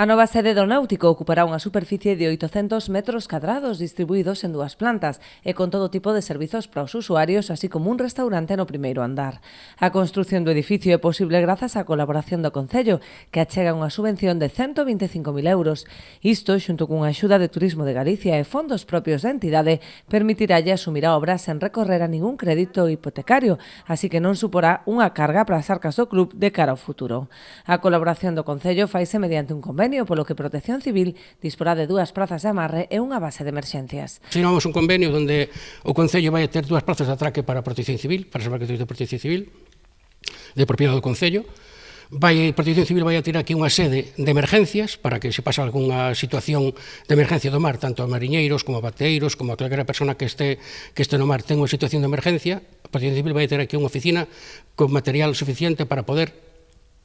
A nova sede do Náutico ocupará unha superficie de 800 metros cadrados distribuídos en dúas plantas e con todo tipo de servizos para os usuarios, así como un restaurante no primeiro andar. A construción do edificio é posible grazas á colaboración do Concello, que achega unha subvención de 125.000 euros. Isto, xunto cunha axuda de Turismo de Galicia e fondos propios da entidade, permitiralle asumir a obra sen recorrer a ningún crédito hipotecario, así que non suporá unha carga para as arcas do club de cara ao futuro. A colaboración do Concello faise mediante un convenio polo que Protección Civil disporá de 2 prazas de amarre e unha base de emerxencias. Firmamos un convenio onde o Concello vai ter 2 prazas de atraque para a Protección Civil, para as embarcacións de Protección Civil, de propiedade do Concello. Protección Civil vai a ter aquí unha sede de emergencias para que se pasa algunha situación de emergencia do mar, tanto a mariñeiros como a bateiros, como a calquera persona que este no mar ten unha situación de emergencia. A Protección Civil vai a ter aquí unha oficina con material suficiente para poder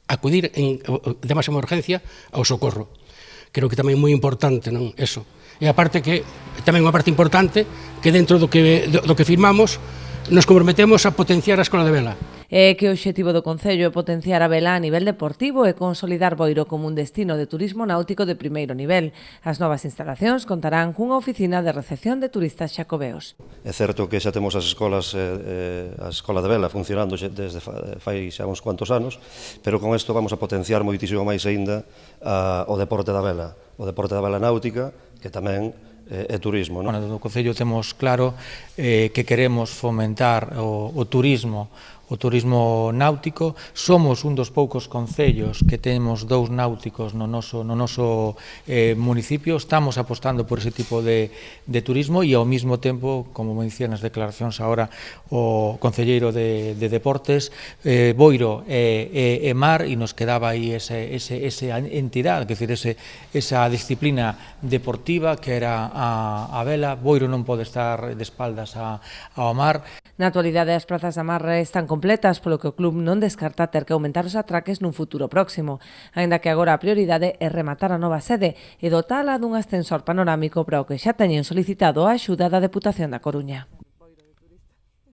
acudir de máxima urgencia ao socorro. Creo que tamén é moi importante, non? Eso. E aparte que, tamén unha parte importante, que dentro do que firmamos, nos comprometemos a potenciar a Escola de Vela. É que o obxectivo do Concello é potenciar a vela a nivel deportivo e consolidar Boiro como un destino de turismo náutico de primeiro nivel. As novas instalacións contarán cunha oficina de recepción de turistas xacobeos. É certo que xa temos as escolas, a Escola de Vela funcionando desde fai xa uns cuantos anos, pero con isto vamos a potenciar moitísimo máis aínda o deporte da vela, náutica, que tamén é turismo. No Concello temos claro que queremos fomentar o turismo náutico. Somos un dos poucos concellos que temos 2 náuticos no noso municipio. Estamos apostando por ese tipo de turismo e ao mesmo tempo, como me dicían nas declaracións agora o concelleiro de Deportes, Boiro e mar, e nos quedaba aí esa entidade, esa disciplina deportiva que era a vela. Boiro non pode estar de espaldas ao mar. Na actualidade, as prazas de amarre están completas, polo que o club non descarta ter que aumentar os atraques nun futuro próximo, aínda que agora a prioridade é rematar a nova sede e dotala dun ascensor panorámico para o que xa teñen solicitado a axuda da Deputación da Coruña.